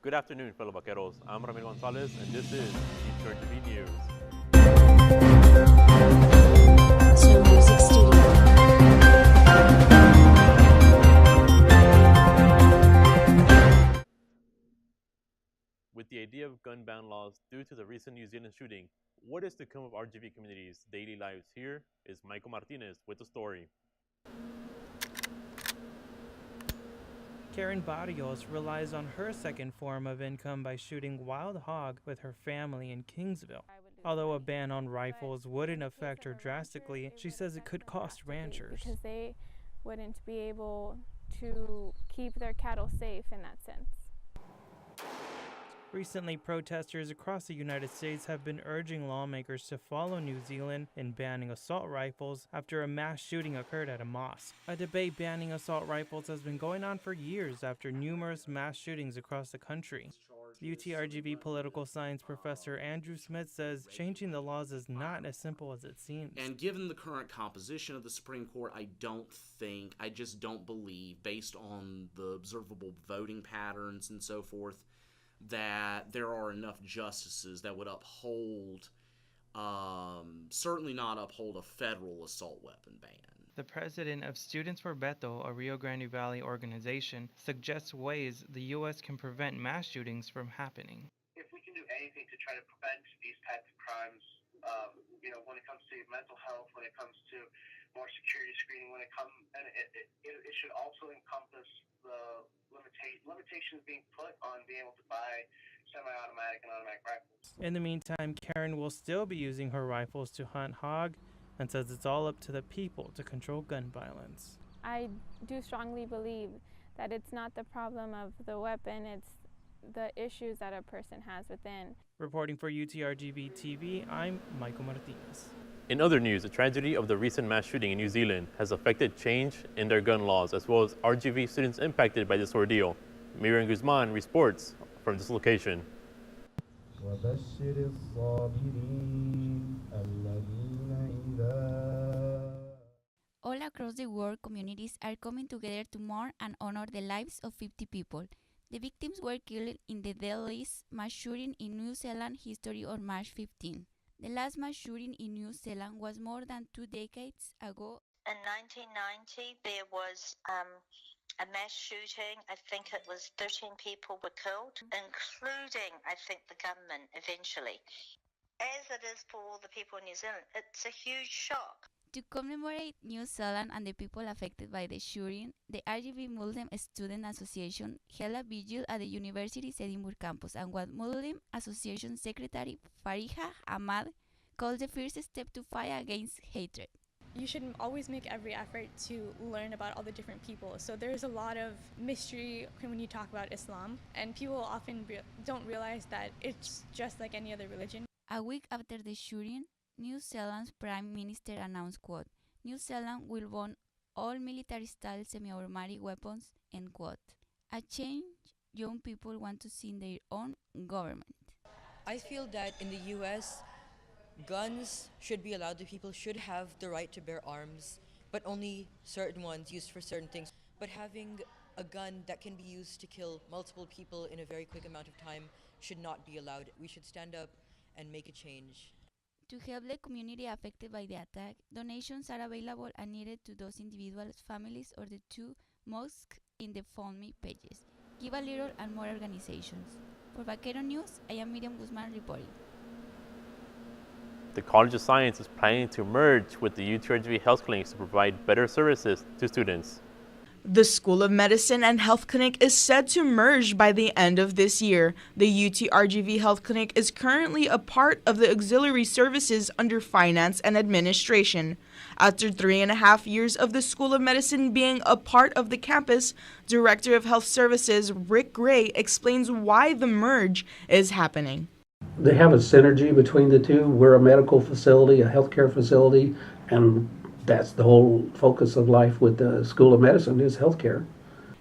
Good afternoon, fellow vaqueros. I'm Ramiro Gonzalez, and this is UTRGV News. So Music Studio. With the idea of gun ban laws due to the recent New Zealand shooting, what is to come of RGV community's daily lives? Here is Michael Martinez with the story. Karen Barrios relies on her second form of income by shooting wild hog with her family in Kingsville. Although a ban on rifles wouldn't affect her drastically, she says it could cost ranchers. Because they wouldn't be able to keep their cattle safe in that sense. Recently, protesters across the United States have been urging lawmakers to follow New Zealand in banning assault rifles after a mass shooting occurred at a mosque. A debate banning assault rifles has been going on for years after numerous mass shootings across the country. UTRGV political science professor Andrew Smith says changing the laws is not as simple as it seems. And given the current composition of the Supreme Court, I just don't believe, based on the observable voting patterns and so forth, that there are enough justices that would uphold, certainly not uphold a federal assault weapon ban. The president of Students for Beto, a Rio Grande Valley organization, suggests ways the U.S. can prevent mass shootings from happening. If we can do anything to try to prevent these types of crimes, when it comes to mental health, when it comes to more security screening, when it comes, and it should also encompass the limitations being put on being able to buy semi-automatic and automatic rifles. In the meantime, Karen will still be using her rifles to hunt hog and says it's all up to the people to control gun violence. I do strongly believe that it's not the problem of the weapon, it's the issues that a person has within. Reporting for UTRGV TV, I'm Michael Martinez. In other news, the tragedy of the recent mass shooting in New Zealand has affected change in their gun laws, as well as RGV students impacted by this ordeal. Miriam Guzman reports from this location. All across the world, communities are coming together to mourn and honor the lives of 50 people. The victims were killed in the deadliest mass shooting in New Zealand history on March 15. The last mass shooting in New Zealand was more than 2 decades ago. In 1990, there was a mass shooting. I think it was 13 people were killed, including, I think, the gunman eventually. As it is for all the people in New Zealand, it's a huge shock. To commemorate New Zealand and the people affected by the shooting, the RGV Muslim Student Association held a vigil at the university's Edinburgh campus, and what Muslim Association Secretary Fariha Ahmad called the first step to fight against hatred. You should always make every effort to learn about all the different people. So there's a lot of mystery when you talk about Islam, and people often don't realize that it's just like any other religion. A week after the shooting, New Zealand's Prime Minister announced, quote, New Zealand will ban all military-style semi-automatic weapons, end quote. A change young people want to see in their own government. I feel that in the U.S., guns should be allowed. The people should have the right to bear arms, but only certain ones used for certain things. But having a gun that can be used to kill multiple people in a very quick amount of time should not be allowed. We should stand up and make a change. To help the community affected by the attack, donations are available and needed to those individuals, families, or the two mosques in the FundMe pages. Give a Little and more organizations. For Vaquero News, I am Miriam Guzman reporting. The College of Science is planning to merge with the UTRGV health clinics to provide better services to students. The School of Medicine and Health Clinic is set to merge by the end of this year. The UTRGV Health Clinic is currently a part of the auxiliary services under Finance and Administration. After 3.5 years of the School of Medicine being a part of the campus, Director of Health Services Rick Gray explains why the merge is happening. They have a synergy between the two. We're a medical facility, a healthcare facility, and that's the whole focus of life with the School of Medicine is healthcare.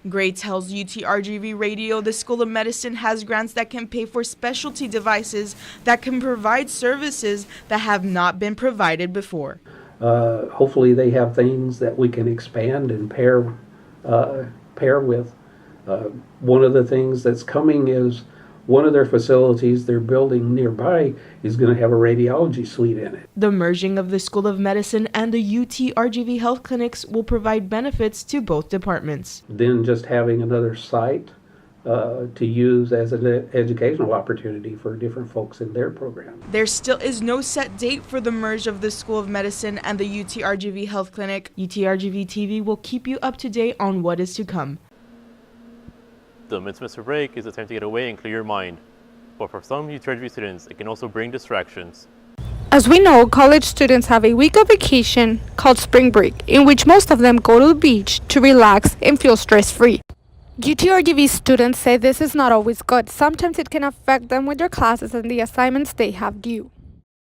Gray tells UTRGV Radio the School of Medicine has grants that can pay for specialty devices that can provide services that have not been provided before. Hopefully they have things that we can expand and pair with. One of the things that's coming is One of their facilities they're building nearby is going to have a radiology suite in it. The merging of the School of Medicine and the UT RGV Health Clinics will provide benefits to both departments. Then just having another site to use as an educational opportunity for different folks in their program. There still is no set date for the merge of the School of Medicine and the UT RGV Health Clinic. UT RGV TV will keep you up to date on what is to come. The mid-semester break is a time to get away and clear your mind. But for some UT RGV students, it can also bring distractions. As we know, college students have a week of vacation called spring break, in which most of them go to the beach to relax and feel stress-free. UTRGV students say this is not always good. Sometimes it can affect them with their classes and the assignments they have due.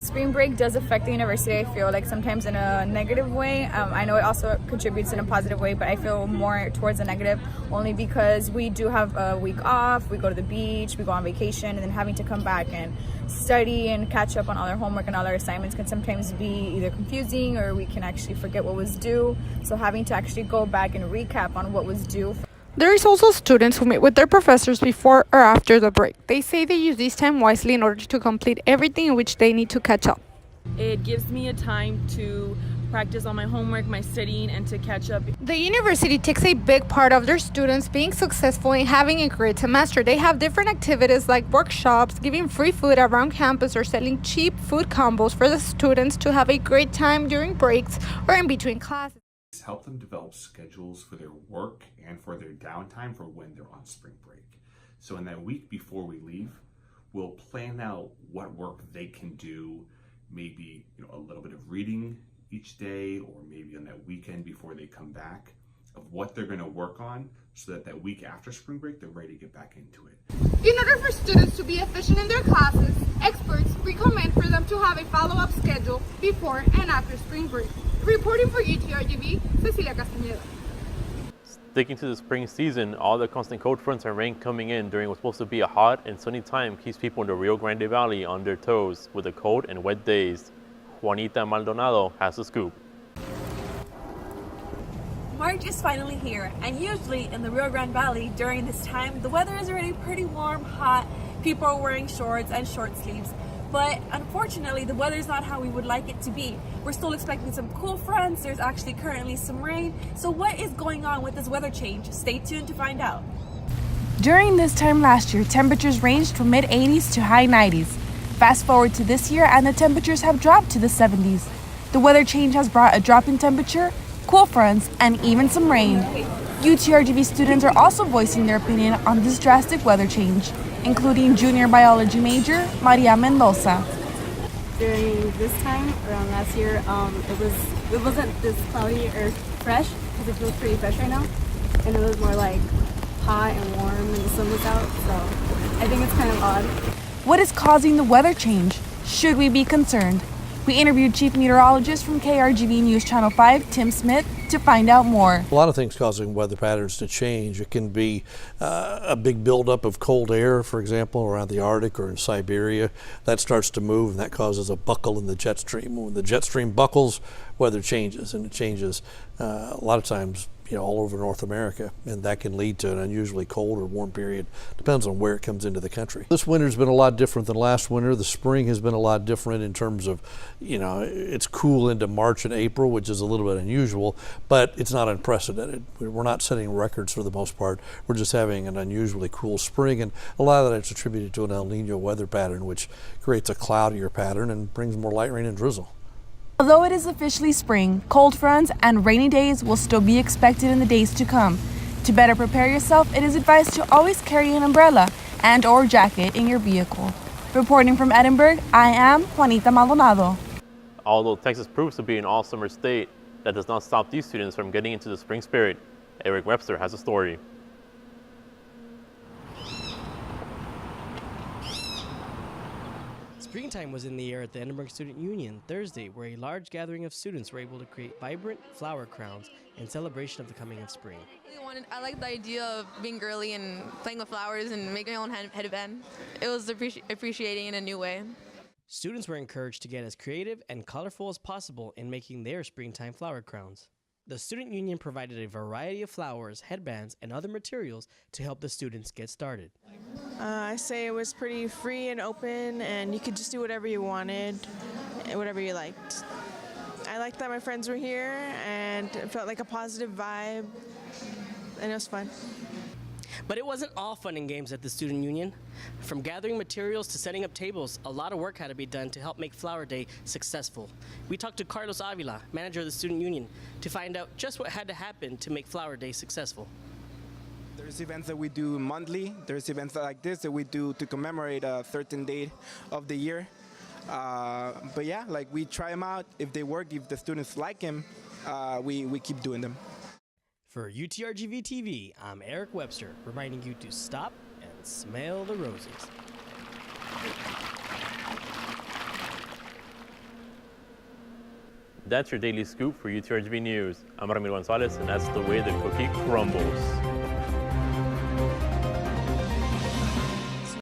Spring break does affect the university, I feel like sometimes in a negative way. I know it also contributes in a positive way, but I feel more towards the negative only because we do have a week off, we go to the beach, we go on vacation, and then having to come back and study and catch up on all our homework and all our assignments can sometimes be either confusing or we can actually forget what was due. So having to actually go back and recap on what was due. There is also students who meet with their professors before or after the break. They say they use this time wisely in order to complete everything in which they need to catch up. It gives me a time to practice on my homework, my studying, and to catch up. The university takes a big part of their students being successful in having a great semester. They have different activities like workshops, giving free food around campus, or selling cheap food combos for the students to have a great time during breaks or in between classes. Help them develop schedules for their work and for their downtime for when they're on spring break. So in that week before we leave, we'll plan out what work they can do, maybe a little bit of reading each day, or maybe on that weekend before they come back, of what they're going to work on so that that week after spring break they're ready to get back into it. In order for students to be efficient in their classes, experts recommend for them to have a follow-up schedule before and after spring break. Reporting for UTRGV, Cecilia Castañeda. Sticking to the spring season, all the constant cold fronts and rain coming in during what's supposed to be a hot and sunny time keeps people in the Rio Grande Valley on their toes with the cold and wet days. Juanita Maldonado has the scoop. March is finally here, and usually in the Rio Grande Valley during this time, the weather is already pretty warm, hot, people are wearing shorts and short sleeves. But unfortunately, the weather is not how we would like it to be. We're still expecting some cool fronts, there's actually currently some rain. So what is going on with this weather change? Stay tuned to find out. During this time last year, temperatures ranged from mid-80s to high 90s. Fast forward to this year and the temperatures have dropped to the 70s. The weather change has brought a drop in temperature, cool fronts, and even some rain. UTRGV students are also voicing their opinion on this drastic weather change, including junior biology major Maria Mendoza. During this time around last year, it wasn't this cloudy or fresh because it feels pretty fresh right now, and it was more like hot and warm and the sun was out, so I think it's kind of odd. What is causing the weather change? Should we be concerned? We interviewed Chief Meteorologist from KRGV News Channel 5, Tim Smith, to find out more. A lot of things causing weather patterns to change. It can be a big buildup of cold air, for example, around the Arctic or in Siberia. That starts to move, and that causes a buckle in the jet stream. When the jet stream buckles, weather changes, and it changes a lot of times all over North America, and that can lead to an unusually cold or warm period. Depends on where it comes into the country. This winter's been a lot different than last winter. The spring has been a lot different in terms of, it's cool into March and April, which is a little bit unusual, but it's not unprecedented. We're not setting records for the most part. We're just having an unusually cool spring, and a lot of that is attributed to an El Nino weather pattern, which creates a cloudier pattern and brings more light rain and drizzle. Although it is officially spring, cold fronts and rainy days will still be expected in the days to come. To better prepare yourself, it is advised to always carry an umbrella and or jacket in your vehicle. Reporting from Edinburgh, I am Juanita Maldonado. Although Texas proves to be an all-summer state, that does not stop these students from getting into the spring spirit. Eric Webster has a story. Springtime was in the air at the Edinburgh Student Union Thursday, where a large gathering of students were able to create vibrant flower crowns in celebration of the coming of spring. I like the idea of being girly and playing with flowers and making my own headband. It was appreciating in a new way. Students were encouraged to get as creative and colorful as possible in making their springtime flower crowns. The student union provided a variety of flowers, headbands, and other materials to help the students get started. I say it was pretty free and open, and you could just do whatever you wanted and whatever you liked. I liked that my friends were here, and it felt like a positive vibe, and it was fun. But it wasn't all fun and games at the student union. From gathering materials to setting up tables, a lot of work had to be done to help make Flower Day successful. We talked to Carlos Avila, manager of the student union, to find out just what had to happen to make Flower Day successful. There's events that we do monthly. There's events like this that we do to commemorate a certain date of the year. But yeah, like we try them out. If they work, if the students like them, we keep doing them. For UTRGV TV, I'm Eric Webster, reminding you to stop and smell the roses. That's your daily scoop for UTRGV News. I'm Ramiro Gonzalez, and that's the way the cookie crumbles.